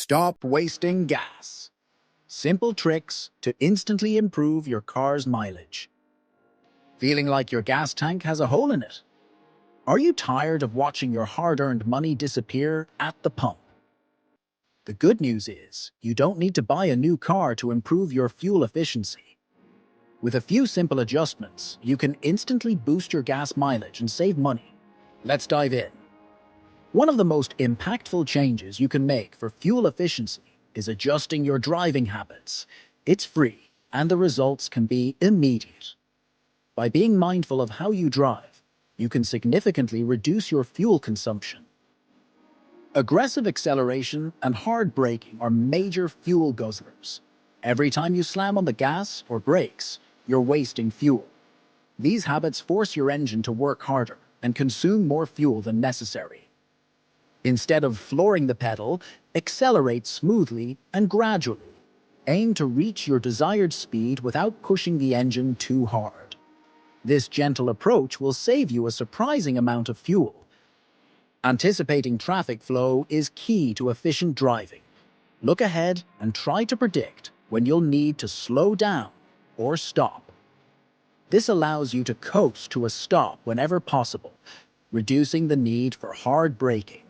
Stop wasting gas. Simple tricks to instantly improve your car's mileage. Feeling like your gas tank has a hole in it? Are you tired of watching your hard-earned money disappear at the pump? The good news is, you don't need to buy a new car to improve your fuel efficiency. With a few simple adjustments, you can instantly boost your gas mileage and save money. Let's dive in. One of the most impactful changes you can make for fuel efficiency is adjusting your driving habits. It's free, and the results can be immediate. By being mindful of how you drive, you can significantly reduce your fuel consumption. Aggressive acceleration and hard braking are major fuel guzzlers. Every time you slam on the gas or brakes, you're wasting fuel. These habits force your engine to work harder and consume more fuel than necessary. Instead of flooring the pedal, accelerate smoothly and gradually. Aim to reach your desired speed without pushing the engine too hard. This gentle approach will save you a surprising amount of fuel. Anticipating traffic flow is key to efficient driving. Look ahead and try to predict when you'll need to slow down or stop. This allows you to coast to a stop whenever possible, reducing the need for hard braking.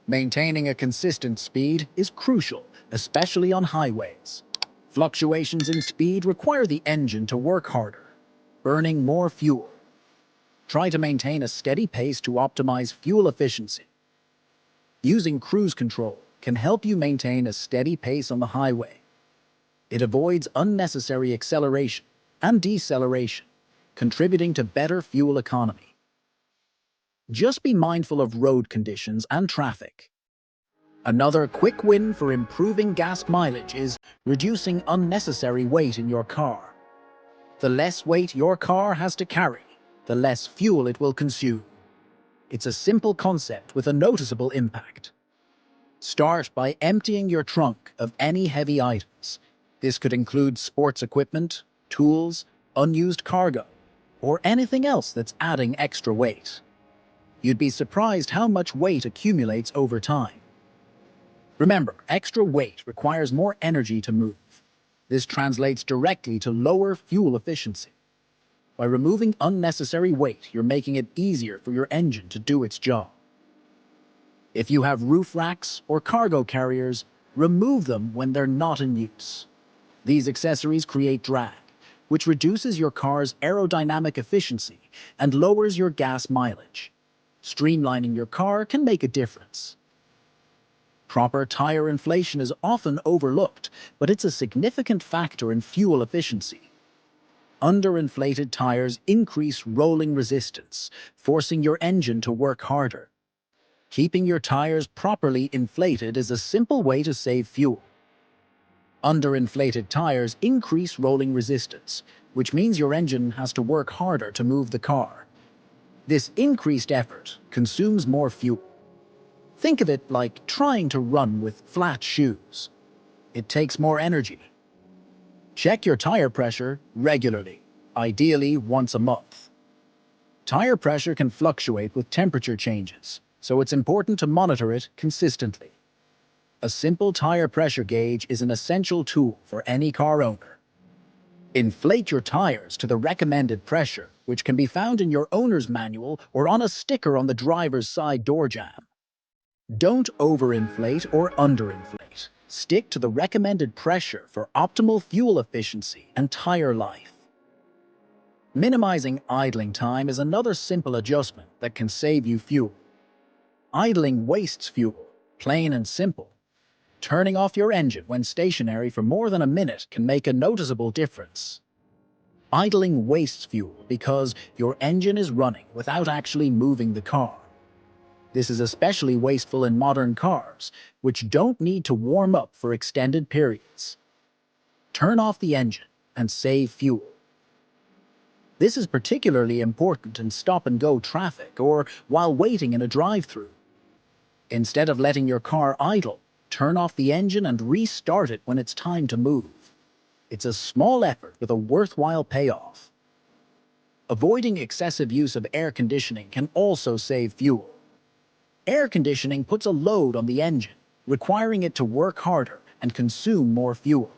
Maintaining a consistent speed is crucial, especially on highways. Fluctuations in speed require the engine to work harder, burning more fuel. Try to maintain a steady pace to optimize fuel efficiency. Using cruise control can help you maintain a steady pace on the highway. It avoids unnecessary acceleration and deceleration, contributing to better fuel economy. Just be mindful of road conditions and traffic. Another quick win for improving gas mileage is reducing unnecessary weight in your car. The less weight your car has to carry, the less fuel it will consume. It's a simple concept with a noticeable impact. Start by emptying your trunk of any heavy items. This could include sports equipment, tools, unused cargo, or anything else that's adding extra weight. You'd be surprised how much weight accumulates over time. Remember, extra weight requires more energy to move. This translates directly to lower fuel efficiency. By removing unnecessary weight, you're making it easier for your engine to do its job. If you have roof racks or cargo carriers, remove them when they're not in use. These accessories create drag, which reduces your car's aerodynamic efficiency and lowers your gas mileage. Streamlining your car can make a difference. Proper tire inflation is often overlooked, but it's a significant factor in fuel efficiency. Underinflated tires increase rolling resistance, forcing your engine to work harder. Keeping your tires properly inflated is a simple way to save fuel. Underinflated tires increase rolling resistance, which means your engine has to work harder to move the car. This increased effort consumes more fuel. Think of it like trying to run with flat shoes. It takes more energy. Check your tire pressure regularly, ideally once a month. Tire pressure can fluctuate with temperature changes, so it's important to monitor it consistently. A simple tire pressure gauge is an essential tool for any car owner. Inflate your tires to the recommended pressure, which can be found in your owner's manual or on a sticker on the driver's side door jamb. Don't overinflate or underinflate. Stick to the recommended pressure for optimal fuel efficiency and tire life. Minimizing idling time is another simple adjustment that can save you fuel. Idling wastes fuel, plain and simple. Turning off your engine when stationary for more than a minute can make a noticeable difference. Idling wastes fuel because your engine is running without actually moving the car. This is especially wasteful in modern cars, which don't need to warm up for extended periods. Turn off the engine and save fuel. This is particularly important in stop-and-go traffic or while waiting in a drive-thru. Instead of letting your car idle, turn off the engine and restart it when it's time to move. It's a small effort with a worthwhile payoff. Avoiding excessive use of air conditioning can also save fuel. Air conditioning puts a load on the engine, requiring it to work harder and consume more fuel.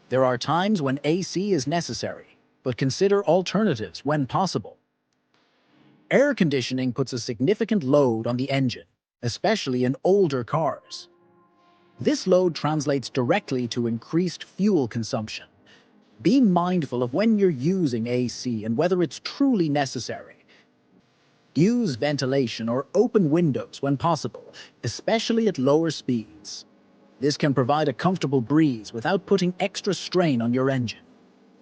There are times when AC is necessary, but consider alternatives when possible. Air conditioning puts a significant load on the engine, especially in older cars. This load translates directly to increased fuel consumption. Be mindful of when you're using AC and whether it's truly necessary. Use ventilation or open windows when possible, especially at lower speeds. This can provide a comfortable breeze without putting extra strain on your engine.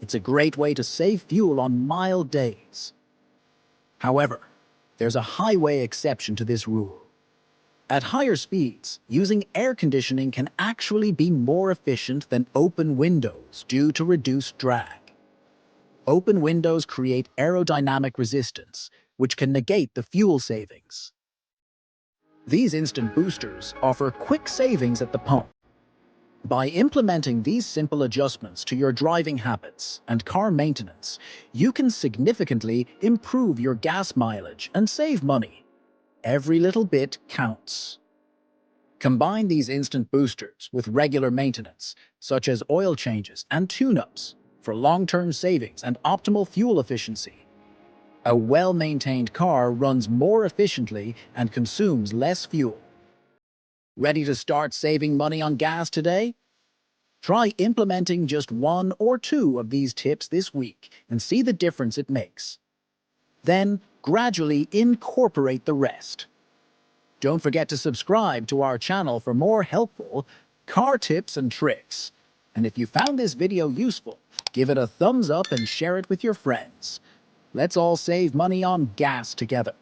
It's a great way to save fuel on mild days. However, there's a highway exception to this rule. At higher speeds, using air conditioning can actually be more efficient than open windows due to reduced drag. Open windows create aerodynamic resistance, which can negate the fuel savings. These instant boosters offer quick savings at the pump. By implementing these simple adjustments to your driving habits and car maintenance, you can significantly improve your gas mileage and save money. Every little bit counts. Combine these instant boosters with regular maintenance, such as oil changes and tune-ups, for long-term savings and optimal fuel efficiency. A well-maintained car runs more efficiently and consumes less fuel. Ready to start saving money on gas today? Try implementing just 1 or 2 of these tips this week and see the difference it makes. Then, gradually incorporate the rest. Don't forget to subscribe to our channel for more helpful car tips and tricks. And if you found this video useful, give it a thumbs up and share it with your friends. Let's all save money on gas together.